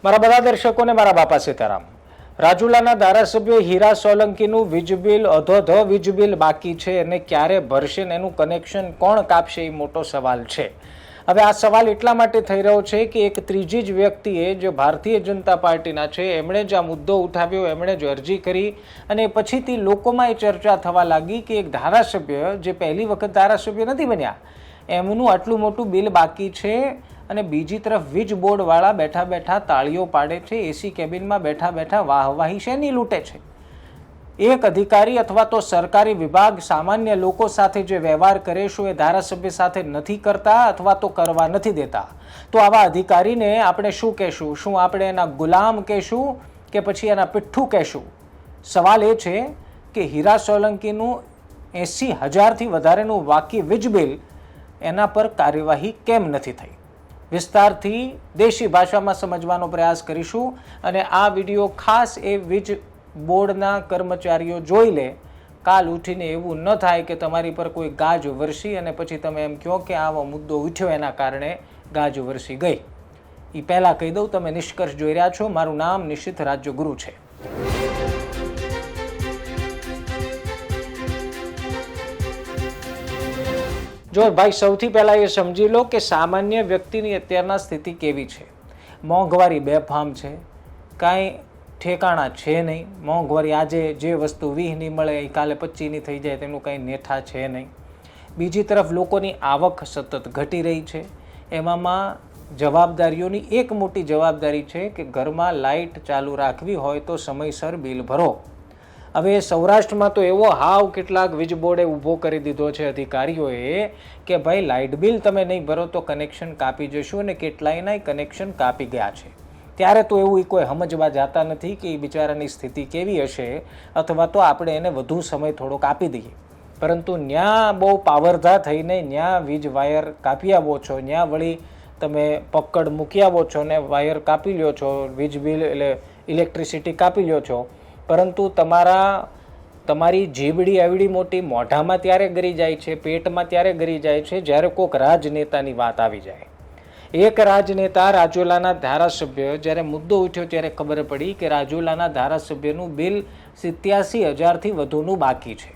મારા બધા દર્શકોને મારા બાપા સીતારામ. રાજુલાના ધારાસભ્ય હીરા સોલંકીનું વીજ બિલ અધોધો વીજ બિલ બાકી છે અને ક્યારે ભરશે ને એનું કનેક્શન કોણ કાપશે એ મોટો સવાલ છે. હવે આ સવાલ એટલા માટે થઈ રહ્યો છે કે એક ત્રીજી જ વ્યક્તિએ જે ભારતીય જનતા પાર્ટીના છે એમણે જ આ મુદ્દો ઉઠાવ્યો, એમણે જ અરજી કરી અને પછીથી લોકોમાં એ ચર્ચા થવા લાગી કે એક ધારાસભ્ય જે પહેલી વખત ધારાસભ્ય નથી બન્યા એમનું આટલું મોટું બિલ બાકી છે અને બીજી તરફ વીજ બોર્ડવાળા બેઠા બેઠા તાળીઓ પાડે છે, એસી કેબિનમાં બેઠા બેઠા વાહવાહી શેની લૂંટે છે. એક અધિકારી અથવા તો સરકારી વિભાગ સામાન્ય લોકો સાથે જે વ્યવહાર કરે શું એ ધારાસભ્ય સાથે નથી કરતા અથવા તો કરવા નથી દેતા, તો આવા અધિકારીને આપણે શું કહેશું? શું આપણે એના ગુલામ કહેશું કે પછી એના પિઠ્ઠું કહેશું? સવાલ એ છે કે હીરા સોલંકીનું 80,000થી વધારેનું બાકી વીજ બિલ એના પર કાર્યવાહી કેમ નથી થઈ? વિસ્તારથી દેશી ભાષામાં સમજવાનો પ્રયાસ કરીશું અને આ વિડીયો ખાસ એ વીજ બોર્ડના કર્મચારીઓ જોઈ લે. કાલ ઉઠીને એવું ન થાય કે તમારી પર કોઈ ગાજ વરસી અને પછી તમે એમ કહો કે આવો મુદ્દો ઉઠ્યો એના કારણે ગાજ વરસી ગઈ. એ પહેલાં કહી દઉં, તમે નિષ્કર્ષ જોઈ રહ્યા છો. મારું નામ નિશિત રાજ્યગુરુ છે. જો ભાઈ, સૌથી પહેલાં એ સમજી લો કે સામાન્ય વ્યક્તિની અત્યારના સ્થિતિ કેવી છે. મોંઘવારી બેફામ છે, કાંઈ ઠેકાણા છે નહીં. મોંઘવારી આજે જે વસ્તુ 20ની મળે એ કાલે 25ની થઈ જાય તેનું કંઈ નેઠા છે નહીં. બીજી તરફ લોકોની આવક સતત ઘટી રહી છે. એવામાં જવાબદારીઓની એક મોટી જવાબદારી છે કે ઘરમાં લાઇટ ચાલુ રાખવી હોય તો સમયસર બિલ ભરો. હવે સૌરાષ્ટ્રમાં તો એવો હાવ કેટલાક વીજ બોર્ડે ઊભો કરી દીધો છે અધિકારીઓએ કે ભાઈ લાઇટ બિલ તમે નહીં ભરો તો કનેક્શન કાપી જશું, અને કેટલાયના કનેક્શન કાપી ગયા છે. ત્યારે તો એવું કોઈ સમજવા જતા નથી કે એ બિચારાની સ્થિતિ કેવી હશે, અથવા તો આપણે એને વધુ સમય થોડોક આપી દઈએ. પરંતુ ન્યા બહુ પાવરધા થઈને ન્યા વીજ વાયર કાપી આવો છો, ન્યા વળી તમે પકડ મૂકી આવો છો ને વાયર કાપી લ્યો છો, વીજ બિલ એટલે ઇલેક્ટ્રિસિટી કાપી લ્યો છો. પરંતુ તમારી જીબડી એવડી મોટી મોઢામાં ત્યારે ગરી જાય છે, પેટમાં ત્યારે ગરી જાય છે જ્યારે કોઈક રાજનેતાની વાત આવી જાય. એક રાજનેતા રાજુલાના ધારાસભ્ય જ્યારે મુદ્દો ઉઠ્યો ત્યારે ખબર પડી કે રાજુલાના ધારાસભ્યનું બિલ 87,000થી વધુનું બાકી છે.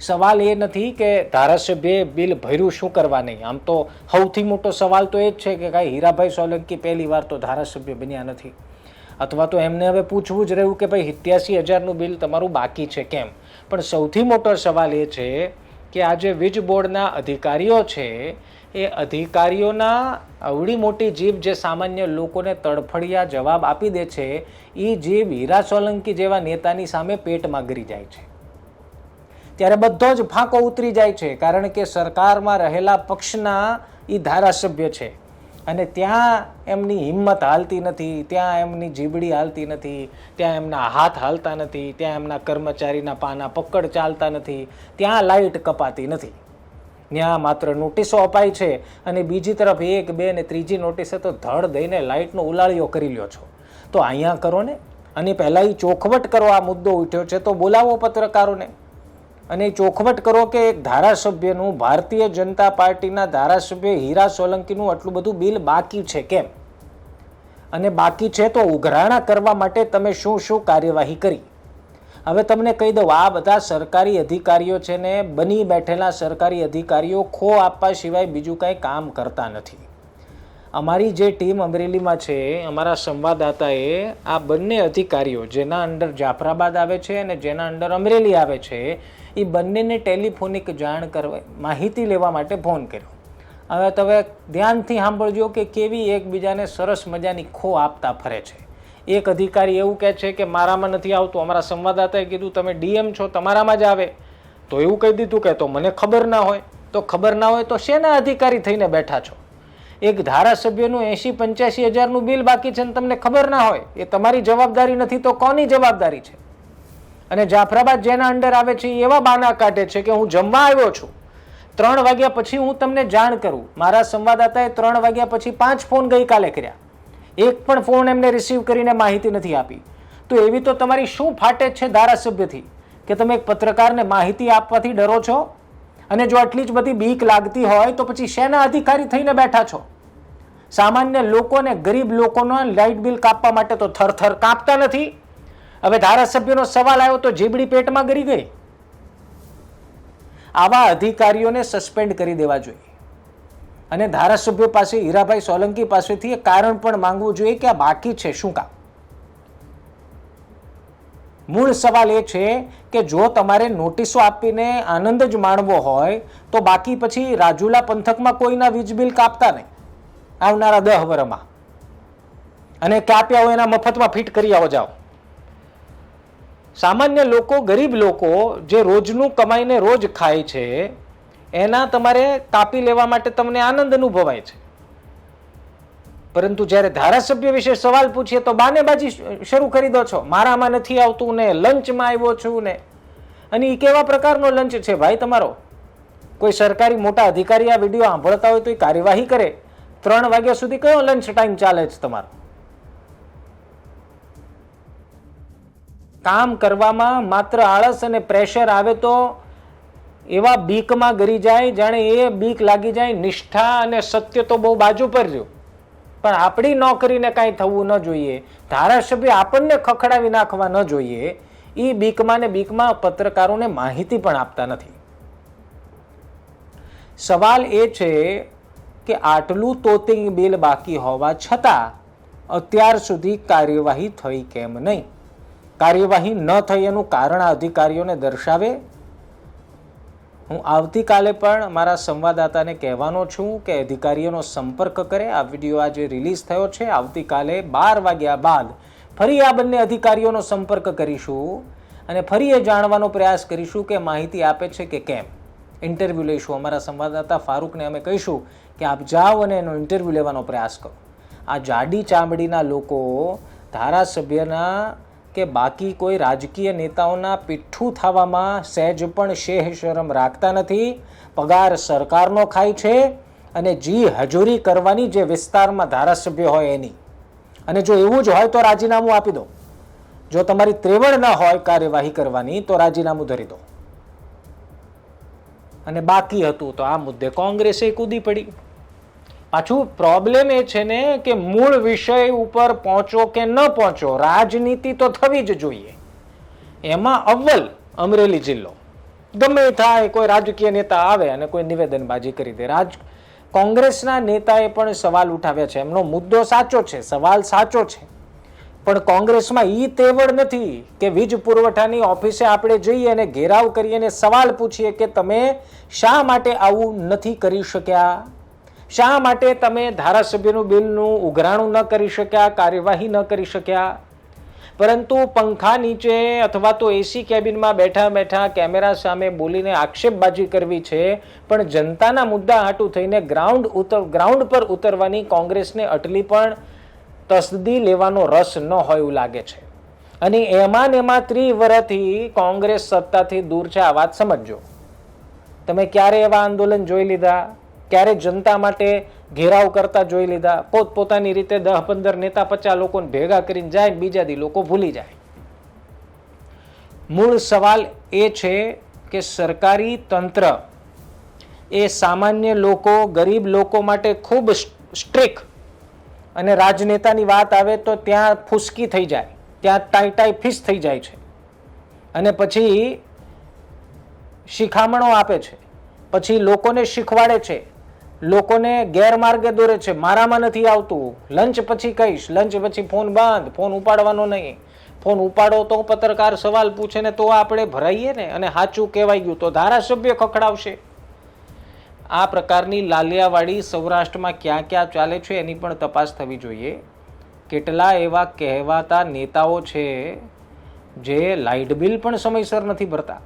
સવાલ એ નથી કે ધારાસભ્યએ બિલ ભર્યું શું કરવા નહીં. આમ તો સૌથી મોટો સવાલ તો એ જ છે કે કાંઈ હીરાભાઈ સોલંકી પહેલી વાર તો ધારાસભ્ય બન્યા નથી, અથવા તો એમને હવે પૂછવું જ રહ્યું કે ભાઈ 87,000નું બિલ તમારું બાકી છે કેમ. પણ સૌથી મોટો સવાલ એ છે કે આ જે વીજ બોર્ડના અધિકારીઓ છે એ અધિકારીઓના અવળી મોટી જીભ જે સામાન્ય લોકોને તડફડિયા જવાબ આપી દે છે, એ જીભ હીરા સોલંકી જેવા નેતાની સામે પેટમાં ગરી જાય છે. ત્યારે બધો જ ફાંકો ઉતરી જાય છે, કારણ કે સરકારમાં રહેલા પક્ષના એ ધારાસભ્ય છે અને ત્યાં એમની હિંમત હાલતી નથી, ત્યાં એમની જીબડી હાલતી નથી, ત્યાં એમના હાથ હાલતા નથી, ત્યાં એમના કર્મચારીના પાના પકડ ચાલતા નથી, ત્યાં લાઇટ કપાતી નથી. ત્યાં માત્ર નોટિસો અપાય છે અને બીજી તરફ 1, 2 ને ત્રીજી નોટિસે તો ધડ દઈને લાઇટનો ઉલાળ્યો કરી લ્યો છો. તો અહીંયા કરો ને. અને પહેલાં એ ચોખવટ કરો. આ મુદ્દો ઉઠ્યો છે તો બોલાવો પત્રકારોને અને ચોખવટ કરો કે એક ધારાસભ્યનું, ભારતીય જનતા પાર્ટીના ધારાસભ્ય હીરા સોલંકીનું આટલું બધું બિલ બાકી છે કેમ, અને બાકી છે તો ઉઘરાણા કરવા માટે તમે શું શું કાર્યવાહી કરી. હવે તમને કહી દઉં, આ બધા સરકારી અધિકારીઓ છે ને બની બેઠેલા સરકારી અધિકારીઓ ખો આપવા સિવાય બીજું કાંઈ કામ કરતા નથી. અમારી જે ટીમ અમરેલીમાં છે, અમારા સંવાદદાતાએ આ બંને અધિકારીઓ જેના અંડર જાફરાબાદ આવે છે અને જેના અંડર અમરેલી આવે છે એ બંનેને ટેલિફોનિક જાણ કરવા, માહિતી લેવા માટે ફોન કર્યો. હવે તમે ધ્યાનથી સાંભળજો કે કેવી એકબીજાને સરસ મજાની ખો આપતા ફરે છે. એક અધિકારી એવું કહે છે કે મારામાં નથી આવતું. અમારા સંવાદદાતાએ કીધું તમે ડીએમ છો, તમારામાં જ આવે. તો એવું કહી દીધું કે તો મને ખબર ના હોય. તો ખબર ના હોય તો શેના અધિકારી થઈને બેઠા છો? એક ધારાસભ્યનું 80-85,000નું બિલ બાકી છે અને તમને ખબર ના હોય, એ તમારી જવાબદારી નથી તો કોની જવાબદારી છે? અને જાફરાબાદ જેના અંડર આવે છે એવા બાના કાઢે છે કે હું જમવા આવ્યો છું, 3 વાગ્યા પછી હું તમને જાણ કરું. મારા સંવાદદાતાએ 3 વાગ્યા પછી 5 ફોન ગઈકાલે કર્યા, એક પણ ફોન એમને રિસીવ કરીને માહિતી નથી આપી. તો એવી તો તમારી શું ફાટે છે ધારાસભ્યથી કે તમે એક પત્રકારને માહિતી આપવાથી ડરો છો? અને જો આટલી જ બધી બીક લાગતી હોય તો પછી શેના અધિકારી થઈને બેઠા છો? સામાન્ય લોકોને, ગરીબ લોકોનો લાઇટ બિલ કાપવા માટે તો થરથર કાપતા નથી. હવે ધારાસભ્યનો સવાલ આવ્યો તો જીબડી પેટમાં ગળી ગઈ. આવા અધિકારીઓને સસ્પેન્ડ કરી દેવા જોઈએ અને ધારાસભ્યો પાસે, હીરાભાઈ સોલંકી પાસેથી એ કારણ પણ માંગવું જોઈએ કે આ બાકી છે શું કામ. મૂળ સવાલ એ છે કે જો તમારે નોટિસો આપીને આનંદ જ માણવો હોય તો બાકી પછી રાજુલા પંથકમાં કોઈના વીજ બિલ કાપતા નહીં આવનારા 10 વર્ષમાં, અને કાપ્યા હોય એના મફતમાં ફિટ કરી આવો જાઓ. સામાન્ય લોકો, ગરીબ લોકો જે રોજનું કમાઈને રોજ ખાય છે એના તમારે કાપી લેવા માટે તમને આનંદ અનુભવાય છે, પરંતુ જ્યારે ધારાસભ્ય વિશે સવાલ પૂછીએ તો બાનેબાજી શરૂ કરી દો છો. મારામાં નથી આવતું ને, લંચમાં આવ્યો છું ને. અને એ કેવા પ્રકારનો લંચ છે ભાઈ તમારો? કોઈ સરકારી મોટા અધિકારી આ વિડીયો સાંભળતા હોય તો એ કાર્યવાહી કરે. 3 વાગ્યા સુધી કયો લંચ ટાઈમ ચાલે છે તમારો? કામ કરવામાં માત્ર આળસ અને પ્રેશર આવે તો એવા બીકમાં ગરી જાય જાણે એ બીક લાગી જાય. નિષ્ઠા અને સત્ય તો બહુ બાજુ પર રહ્યું, પણ આપણી નોકરીને કાંઈ થવું ન જોઈએ, ધારાસભ્ય આપણને ખખડાવી નાખવા ન જોઈએ. એ બીકમાં ને બીકમાં પત્રકારોને માહિતી પણ આપતા નથી. સવાલ એ છે કે આટલું તોતિંગ બિલ બાકી હોવા છતાં અત્યાર સુધી કાર્યવાહી થઈ કેમ નહીં? કાર્યવાહી ન થઈ એનું કારણ આ અધિકારીઓને દર્શાવે. હું આવતીકાલે પણ મારા સંવાદદાતાને કહેવાનો છું કે અધિકારીઓનો સંપર્ક કરે. આ વિડીયો આજે રિલીઝ થયો છે. આવતીકાલે 12 વાગ્યા બાદ ફરી આ બંને અધિકારીઓનો સંપર્ક કરીશું અને ફરી એ જાણવાનો પ્રયાસ કરીશું કે માહિતી આપે છે કે કેમ. ઇન્ટરવ્યૂ લઈશું. અમારા સંવાદદાતા ફારૂકને અમે કહીશું કે આપ જાઓ અને એનો ઇન્ટરવ્યૂ લેવાનો પ્રયાસ કરો. આ જાડી ચામડીના લોકો ધારાસભ્યના કે બાકી કોઈ રાજકીય નેતાઓના પીઠું થવામાં સહેજ પણ શેહ શરમ રાખતા નથી. પગાર સરકારનો ખાય છે અને જી હજૂરી કરવાની જે વિસ્તારમાં ધારાસભ્ય હોય એની. અને જો એવું જ હોય તો રાજીનામું આપી દો. જો તમારી ત્રેવડ ન હોય કાર્યવાહી કરવાની તો રાજીનામું ધરી દો. અને બાકી હતું તો આ મુદ્દે કોંગ્રેસે કૂદી પડી. પાછું પ્રોબ્લેમ એ છે ને કે મૂળ વિષય ઉપર પહોંચો કે ન પહોંચો, રાજનીતિ તો થવી જ જોઈએ. એમાં અવ્વલ અમરેલી જિલ્લો. ગમે થાય કોઈ રાજકીય નેતા આવે અને કોઈ નિવેદનબાજી કરી દે. કોંગ્રેસના નેતાએ પણ સવાલ ઉઠાવ્યા છે. એમનો મુદ્દો સાચો છે, સવાલ સાચો છે, પણ કોંગ્રેસમાં ઈ તેવડ નથી કે વીજ પુરવઠાની ઓફિસે આપણે જઈએ અને ઘેરાવ કરીએ અને સવાલ પૂછીએ કે તમે શા માટે આવું નથી કરી શક્યા, શા માટે તમે ધારાસભ્યનું બિલનું ઉઘરાણું ન કરી શક્યા, કાર્યવાહી ન કરી શક્યા. પરંતુ પંખા નીચે અથવા તો એસી કેબિનમાં બેઠા બેઠા કેમેરા સામે બોલીને આક્ષેપબાજી કરવી છે, પણ જનતાના મુદ્દા હાટું થઈને ગ્રાઉન્ડ પર ઉતરવાની કોંગ્રેસને આટલી પણ તસદી લેવાનો રસ ન હોય એવું લાગે છે. અને એમાં 30 વર્ષથી કોંગ્રેસ સત્તાથી દૂર છે. આ વાત સમજજો. તમે ક્યારે એવા આંદોલન જોઈ લીધા? ક્યારે જનતા માટે ઘેરાવ કરતા જોઈ લીધા? પોતપોતાની રીતે 10-15 નેતા 50 લોકોને ભેગા કરીને જાય, બીજા દી લોકો ભૂલી જાય. મૂળ સવાલ એ છે કે સરકારી તંત્ર એ સામાન્ય લોકો, ગરીબ લોકો માટે ખૂબ સ્ટ્રિક્ટ, અને રાજનેતાની વાત આવે તો ત્યાં ફૂસકી થઈ જાય, ત્યાં ટાઈ ફીસ થઈ જાય છે, અને પછી શિખામણો આપે છે, પછી લોકોને શીખવાડે છે, લોકોને ગેરમાર્ગે દોરે છે. મારામાં નથી આવતું, લંચ પછી કહીશ, લંચ પછી ફોન બંધ, ફોન ઉપાડવાનો નહીં. ફોન ઉપાડો તો પત્રકાર સવાલ પૂછે ને તો આપણે ભરાઈએ ને, અને સાચું કહેવાય ગયું તો ધારાસભ્ય ખખડાવશે. આ પ્રકારની લાલિયાવાડી સૌરાષ્ટ્રમાં ક્યાં ક્યાં ચાલે છે એની પણ તપાસ થવી જોઈએ. કેટલા એવા કહેવાતા નેતાઓ છે જે લાઇટ બિલ પણ સમયસર નથી ભરતા.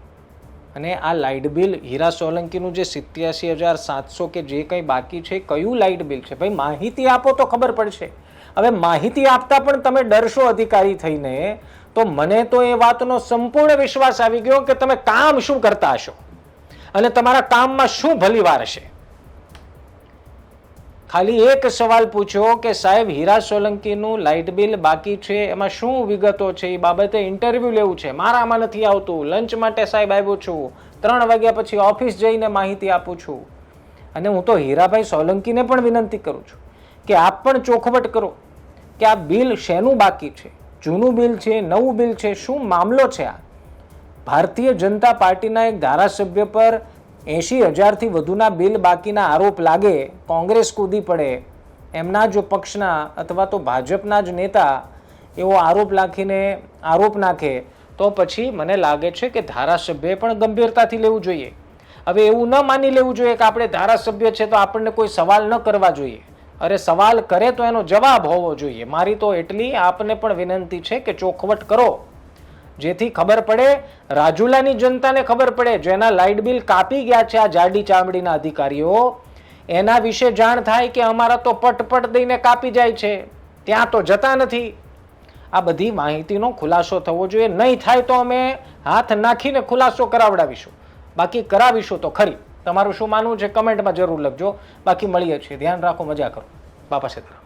અને આ લાઇટ બિલ, હીરા સોલંકીનું જે 87,700 કે જે કંઈ બાકી છે, કયું લાઇટ બિલ છે? ભાઈ માહિતી આપો તો ખબર પડશે. હવે માહિતી આપતા પણ તમે ડરશો અધિકારી થઈને, તો મને તો એ વાતનો સંપૂર્ણ વિશ્વાસ આવી ગયો કે તમે કામ શું કરતા હશો અને તમારા કામમાં શું ભલીવાર હશે. ખાલી એક સવાલ પૂછ્યો કે સાહેબ હીરા સોલંકીનું લાઇટ બિલ બાકી છે, એમાં શું વિગતો છે, એ બાબતે ઇન્ટરવ્યૂ લેવું છે. મારામાં નથી આવતું, લંચ માટે સાહેબ આવ્યો છું, 3 વાગ્યા પછી ઓફિસ જઈને માહિતી આપું છું. અને હું તો હીરાભાઈ સોલંકીને પણ વિનંતી કરું છું કે આપ પણ ચોખવટ કરો કે આ બિલ શેનું બાકી છે, જૂનું બિલ છે, નવું બિલ છે, શું મામલો છે આ? ભારતીય જનતા પાર્ટીના એક ધારાસભ્ય પર 80,000થી વધુના બિલ બાકીના આરોપ લાગે, કોંગ્રેસ કૂદી પડે, એમના જો પક્ષના અથવા તો ભાજપના જ નેતા એવો આરોપ નાખે તો પછી મને લાગે છે કે ધારાસભ્યએ પણ ગંભીરતાથી લેવું જોઈએ. હવે એવું ન માની લેવું જોઈએ કે આપણે ધારાસભ્ય છે તો આપણને કોઈ સવાલ ન કરવા જોઈએ. અરે સવાલ કરે તો એનો જવાબ હોવો જોઈએ. મારી તો એટલી આપને પણ વિનંતી છે કે ચોખવટ કરો, જેથી ખબર પડે, રાજુલાની જનતાને ખબર પડે, જેના લાઇટ બિલ કાપી ગયા છે આ જાડી ચામડીના અધિકારીઓ, એના વિશે જાણ થાય કે અમારા તો પટપટ દઈને કાપી જાય છે, ત્યાં તો જતા નથી. આ બધી માહિતીનો ખુલાસો થવો જોઈએ. નહીં થાય તો અમે હાથ નાખીને ખુલાસો કરાવડાવીશું, બાકી કરાવીશું તો ખરી. તમારું શું માનવું છે કમેન્ટમાં જરૂર લખજો. બાકી મળીએ છીએ. ધ્યાન રાખો, મજા કરો. બાપા સીતારામ.